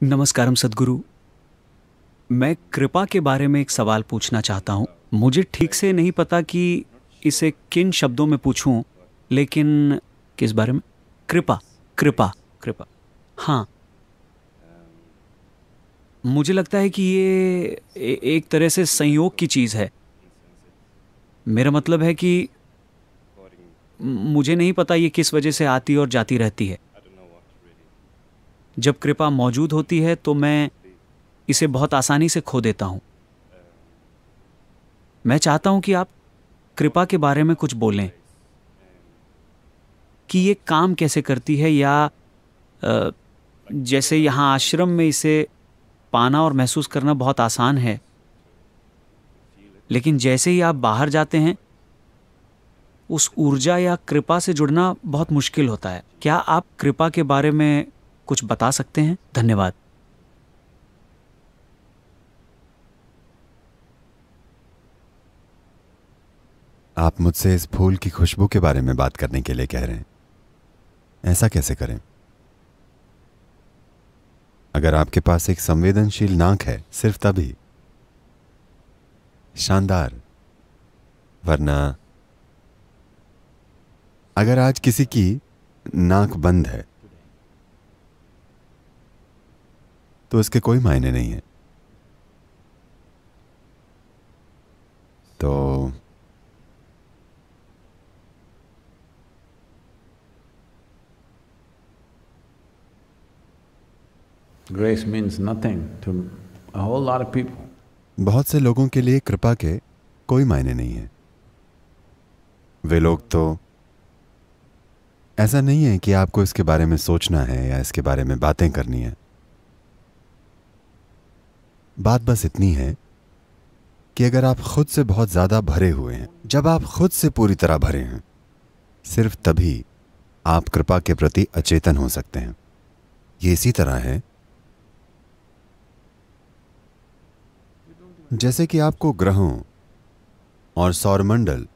नमस्कारम सद्गुरु। मैं कृपा के बारे में एक सवाल पूछना चाहता हूँ। मुझे ठीक से नहीं पता कि इसे किन शब्दों में पूछूं, लेकिन किस बारे में? कृपा, कृपा, कृपा। हाँ, मुझे लगता है कि ये एक तरह से संयोग की चीज़ है। मेरा मतलब है कि मुझे नहीं पता ये किस वजह से आती और जाती रहती है। जब कृपा मौजूद होती है तो मैं इसे बहुत आसानी से खो देता हूँ। मैं चाहता हूँ कि आप कृपा के बारे में कुछ बोलें कि ये काम कैसे करती है, या जैसे यहाँ आश्रम में इसे पाना और महसूस करना बहुत आसान है, लेकिन जैसे ही आप बाहर जाते हैं उस ऊर्जा या कृपा से जुड़ना बहुत मुश्किल होता है। क्या आप कृपा के बारे में कुछ बता सकते हैं? धन्यवाद। आप मुझसे इस फूल की खुशबू के बारे में बात करने के लिए कह रहे हैं। ऐसा कैसे करें? अगर आपके पास एक संवेदनशील नाक है, सिर्फ तभी। शानदार। वरना अगर आज किसी की नाक बंद है तो इसके कोई मायने नहीं है। तो Grace means nothing to a whole lot of people. बहुत से लोगों के लिए कृपा के कोई मायने नहीं है। वे लोग तो ऐसा नहीं है कि आपको इसके बारे में सोचना है या इसके बारे में बातें करनी है। बात बस इतनी है कि अगर आप खुद से बहुत ज्यादा भरे हुए हैं, जब आप खुद से पूरी तरह भरे हैं, सिर्फ तभी आप कृपा के प्रति अचेतन हो सकते हैं। ये इसी तरह है जैसे कि आपको ग्रहों और सौरमंडल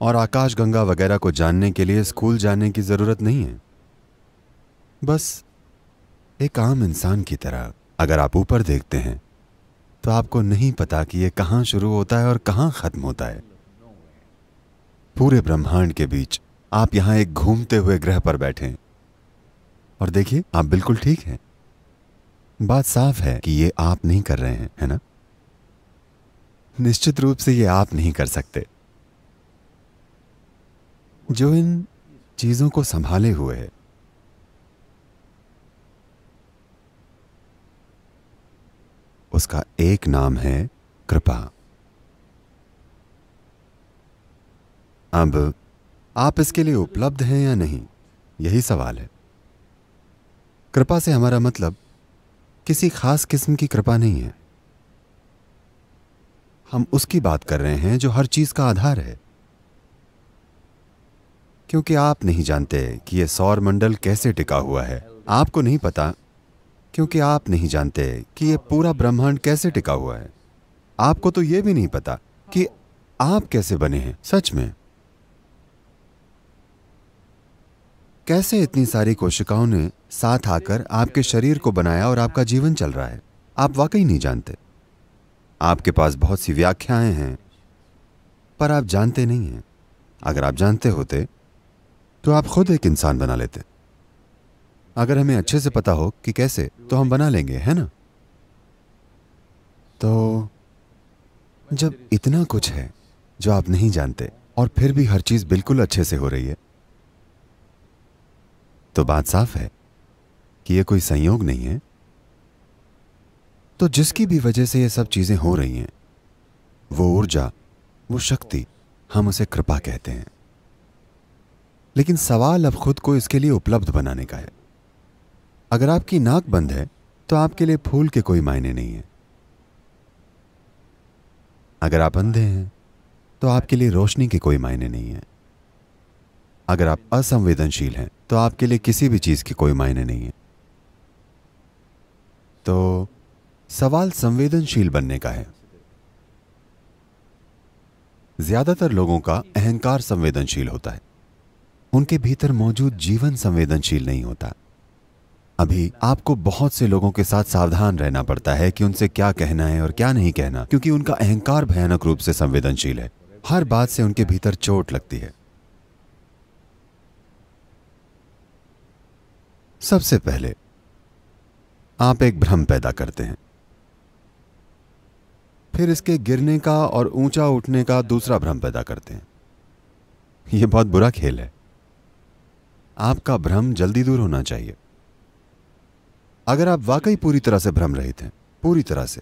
और आकाशगंगा वगैरह को जानने के लिए स्कूल जाने की जरूरत नहीं है। बस एक आम इंसान की तरह अगर आप ऊपर देखते हैं तो आपको नहीं पता कि यह कहां शुरू होता है और कहां खत्म होता है। पूरे ब्रह्मांड के बीच आप यहां एक घूमते हुए ग्रह पर बैठे हैं और देखिए, आप बिल्कुल ठीक हैं। बात साफ है कि ये आप नहीं कर रहे हैं, है ना? निश्चित रूप से ये आप नहीं कर सकते। जो इन चीजों को संभाले हुए है, उसका एक नाम है कृपा। अब आप इसके लिए उपलब्ध हैं या नहीं, यही सवाल है। कृपा से हमारा मतलब किसी खास किस्म की कृपा नहीं है। हम उसकी बात कर रहे हैं जो हर चीज का आधार है। क्योंकि आप नहीं जानते कि यह सौर मंडल कैसे टिका हुआ है। आपको नहीं पता क्योंकि आप नहीं जानते कि यह पूरा ब्रह्मांड कैसे टिका हुआ है। आपको तो यह भी नहीं पता कि आप कैसे बने हैं। सच में, कैसे इतनी सारी कोशिकाओं ने साथ आकर आपके शरीर को बनाया और आपका जीवन चल रहा है, आप वाकई नहीं जानते। आपके पास बहुत सी व्याख्याएं हैं, पर आप जानते नहीं हैं। अगर आप जानते होते तो आप खुद एक इंसान बना लेते। अगर हमें अच्छे से पता हो कि कैसे, तो हम बना लेंगे, है ना? तो जब इतना कुछ है जो आप नहीं जानते और फिर भी हर चीज बिल्कुल अच्छे से हो रही है, तो बात साफ है कि यह कोई संयोग नहीं है। तो जिसकी भी वजह से ये सब चीजें हो रही हैं, वो ऊर्जा, वो शक्ति, हम उसे कृपा कहते हैं। लेकिन सवाल अब खुद को इसके लिए उपलब्ध बनाने का है। अगर आपकी नाक बंद है तो आपके लिए फूल के कोई मायने नहीं है। अगर आप अंधे हैं तो आपके लिए रोशनी के कोई मायने नहीं है। अगर आप असंवेदनशील हैं तो आपके लिए किसी भी चीज के कोई मायने नहीं है। तो सवाल संवेदनशील बनने का है। ज्यादातर लोगों का अहंकार संवेदनशील होता है, उनके भीतर मौजूद जीवन संवेदनशील नहीं होता। अभी आपको बहुत से लोगों के साथ सावधान रहना पड़ता है कि उनसे क्या कहना है और क्या नहीं कहना, क्योंकि उनका अहंकार भयानक रूप से संवेदनशील है। हर बात से उनके भीतर चोट लगती है। सबसे पहले आप एक भ्रम पैदा करते हैं, फिर इसके गिरने का और ऊंचा उठने का दूसरा भ्रम पैदा करते हैं। यह बहुत बुरा खेल है। आपका भ्रम जल्दी दूर होना चाहिए। अगर आप वाकई पूरी तरह से भ्रम रहित हैं, पूरी तरह से,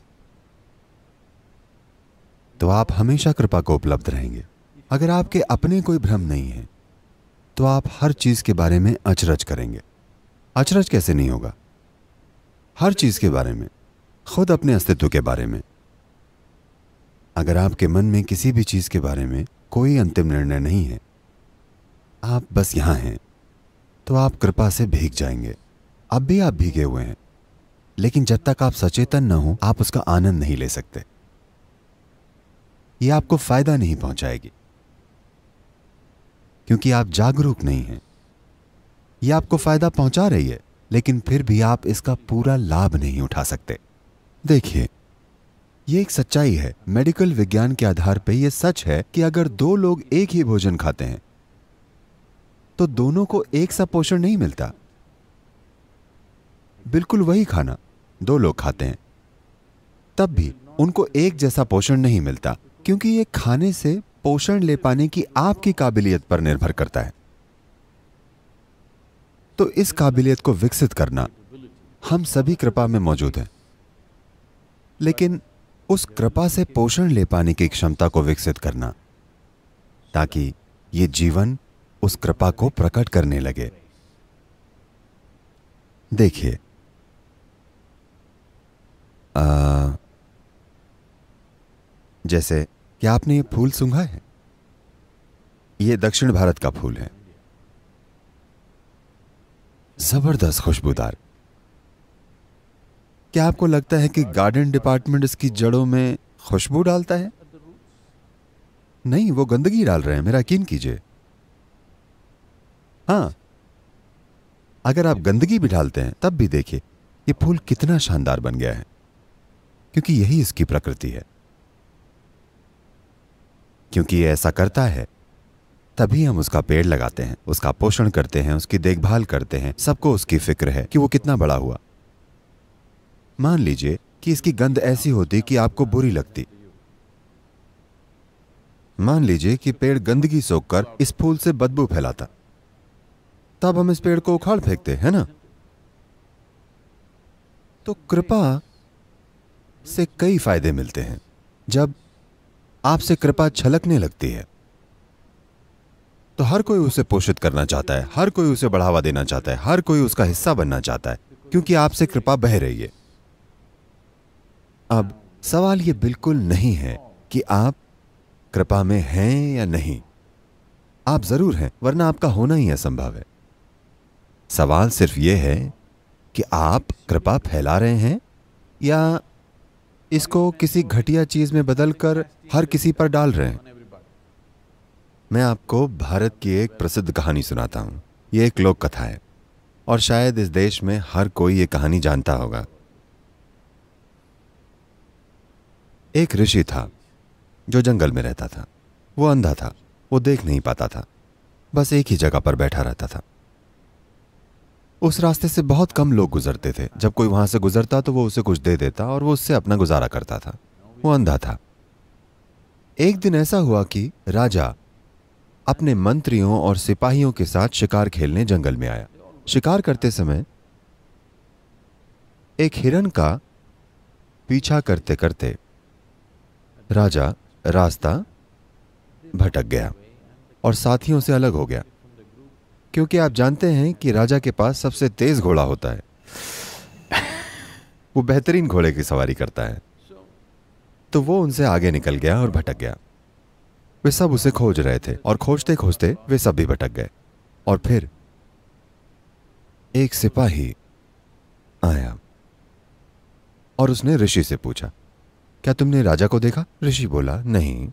तो आप हमेशा कृपा को उपलब्ध रहेंगे। अगर आपके अपने कोई भ्रम नहीं है तो आप हर चीज के बारे में अचरज करेंगे। अचरज कैसे नहीं होगा? हर चीज के बारे में, खुद अपने अस्तित्व के बारे में। अगर आपके मन में किसी भी चीज के बारे में कोई अंतिम निर्णय नहीं है, आप बस यहां हैं, तो आप कृपा से भीग जाएंगे। अब भी आप भीगे हुए हैं, लेकिन जब तक आप सचेतन न हो आप उसका आनंद नहीं ले सकते। यह आपको फायदा नहीं पहुंचाएगी, क्योंकि आप जागरूक नहीं हैं। यह आपको फायदा पहुंचा रही है, लेकिन फिर भी आप इसका पूरा लाभ नहीं उठा सकते। देखिए, यह एक सच्चाई है। मेडिकल विज्ञान के आधार पर यह सच है कि अगर दो लोग एक ही भोजन खाते हैं तो दोनों को एक सा पोषण नहीं मिलता। बिल्कुल वही खाना दो लोग खाते हैं, तब भी उनको एक जैसा पोषण नहीं मिलता, क्योंकि यह खाने से पोषण ले पाने की आपकी काबिलियत पर निर्भर करता है। तो इस काबिलियत को विकसित करना हम सभी कृपा में मौजूद है, लेकिन उस कृपा से पोषण ले पाने की क्षमता को विकसित करना, ताकि यह जीवन उस कृपा को प्रकट करने लगे। देखिए, जैसे क्या आपने ये फूल सूंघा है? ये दक्षिण भारत का फूल है, जबरदस्त खुशबूदार। क्या आपको लगता है कि गार्डन डिपार्टमेंट इसकी जड़ों में खुशबू डालता है? नहीं, वो गंदगी डाल रहे हैं, मेरा यकीन कीजिए। हां, अगर आप गंदगी भी डालते हैं तब भी देखिए ये फूल कितना शानदार बन गया है, क्योंकि यही इसकी प्रकृति है। क्योंकि ये ऐसा करता है, तभी हम उसका पेड़ लगाते हैं, उसका पोषण करते हैं, उसकी देखभाल करते हैं। सबको उसकी फिक्र है कि वो कितना बड़ा हुआ। मान लीजिए कि इसकी गंध ऐसी होती कि आपको बुरी लगती। मान लीजिए कि पेड़ गंदगी सोखकर इस फूल से बदबू फैलाता, तब हम इस पेड़ को उखाड़ फेंकते हैं ना। तो कृपा से कई फायदे मिलते हैं। जब आपसे कृपा छलकने लगती है तो हर कोई उसे पोषित करना चाहता है, हर कोई उसे बढ़ावा देना चाहता है, हर कोई उसका हिस्सा बनना चाहता है, क्योंकि आपसे कृपा बह रही है। अब सवाल यह बिल्कुल नहीं है कि आप कृपा में हैं या नहीं। आप जरूर हैं, वरना आपका होना ही असंभव है। सवाल सिर्फ यह है कि आप कृपा फैला रहे हैं या इसको किसी घटिया चीज में बदलकर हर किसी पर डाल रहे हैं। मैं आपको भारत की एक प्रसिद्ध कहानी सुनाता हूं। यह एक लोक कथा है और शायद इस देश में हर कोई यह कहानी जानता होगा। एक ऋषि था जो जंगल में रहता था। वो अंधा था, वो देख नहीं पाता था, बस एक ही जगह पर बैठा रहता था। उस रास्ते से बहुत कम लोग गुजरते थे। जब कोई वहां से गुजरता तो वो उसे कुछ दे देता और वो उससे अपना गुजारा करता था। वो अंधा था। एक दिन ऐसा हुआ कि राजा अपने मंत्रियों और सिपाहियों के साथ शिकार खेलने जंगल में आया। शिकार करते समय एक हिरन का पीछा करते करते राजा रास्ता भटक गया और साथियों से अलग हो गया, क्योंकि आप जानते हैं कि राजा के पास सबसे तेज घोड़ा होता है। वो बेहतरीन घोड़े की सवारी करता है। तो वो उनसे आगे निकल गया और भटक गया। वे सब उसे खोज रहे थे और खोजते खोजते वे सब भी भटक गए। और फिर एक सिपाही आया और उसने ऋषि से पूछा, क्या तुमने राजा को देखा? ऋषि बोला, नहीं।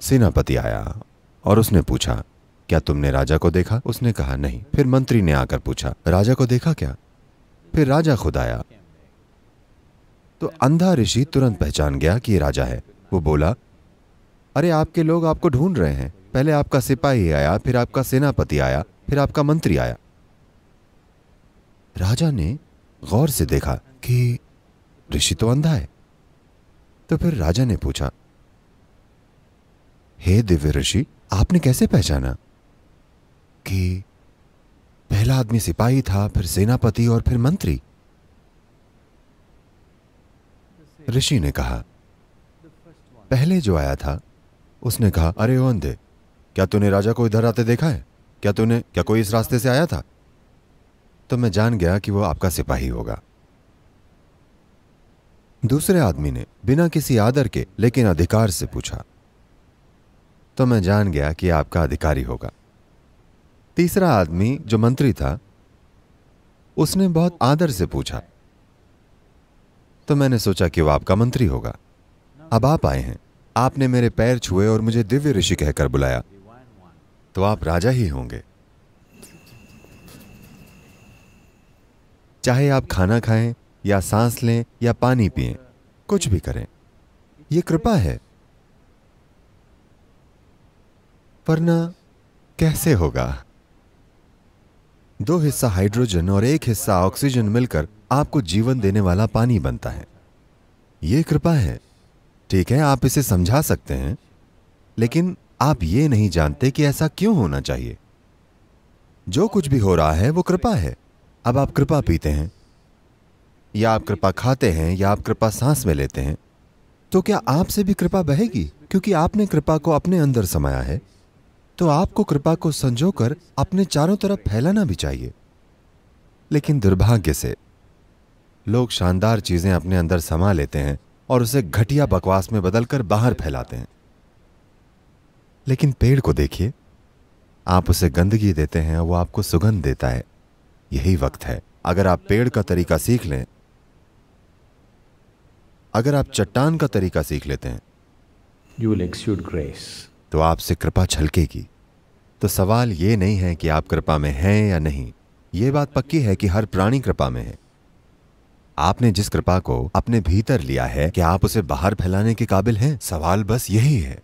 सेनापति आया और उसने पूछा, क्या तुमने राजा को देखा? उसने कहा नहीं। फिर मंत्री ने आकर पूछा, राजा को देखा क्या? फिर राजा खुद आया। तो अंधा ऋषि तुरंत पहचान गया कि ये राजा है। वो बोला, अरे आपके लोग आपको ढूंढ रहे हैं। पहले आपका सिपाही आया, फिर आपका सेनापति आया, फिर आपका मंत्री आया। राजा ने गौर से देखा कि ऋषि तो अंधा है। तो फिर राजा ने पूछा, हे दिव्य ऋषि, आपने कैसे पहचाना कि पहला आदमी सिपाही था, फिर सेनापति और फिर मंत्री? ऋषि ने कहा, पहले जो आया था उसने कहा, अरे ओ अंधे, क्या तूने राजा को इधर आते देखा है? क्या कोई इस रास्ते से आया था? तो मैं जान गया कि वो आपका सिपाही होगा। दूसरे आदमी ने बिना किसी आदर के लेकिन अधिकार से पूछा, तो मैं जान गया कि आपका अधिकारी होगा। तीसरा आदमी जो मंत्री था, उसने बहुत आदर से पूछा, तो मैंने सोचा कि वो आपका मंत्री होगा। अब आप आए हैं, आपने मेरे पैर छुए और मुझे दिव्य ऋषि कहकर बुलाया, तो आप राजा ही होंगे। चाहे आप खाना खाएं या सांस लें या पानी पिएं, कुछ भी करें, ये कृपा है। वरना कैसे होगा? 2 हिस्सा हाइड्रोजन और 1 हिस्सा ऑक्सीजन मिलकर आपको जीवन देने वाला पानी बनता है। ये कृपा है। ठीक है, आप इसे समझा सकते हैं, लेकिन आप ये नहीं जानते कि ऐसा क्यों होना चाहिए। जो कुछ भी हो रहा है वो कृपा है। अब आप कृपा पीते हैं, या आप कृपा खाते हैं, या आप कृपा सांस में लेते हैं, तो क्या आपसे भी कृपा बहेगी? क्योंकि आपने कृपा को अपने अंदर समाया है, तो आपको कृपा को संजोकर अपने चारों तरफ फैलाना भी चाहिए। लेकिन दुर्भाग्य से लोग शानदार चीजें अपने अंदर समा लेते हैं और उसे घटिया बकवास में बदलकर बाहर फैलाते हैं। लेकिन पेड़ को देखिए, आप उसे गंदगी देते हैं और वो आपको सुगंध देता है। यही वक्त है। अगर आप पेड़ का तरीका सीख लें, अगर आप चट्टान का तरीका सीख लेते हैं, You will exude grace. तो आपसे कृपा छलकेगी। तो सवाल ये नहीं है कि आप कृपा में हैं या नहीं। ये बात पक्की है कि हर प्राणी कृपा में है। आपने जिस कृपा को अपने भीतर लिया है, क्या आप उसे बाहर फैलाने के काबिल हैं? सवाल बस यही है।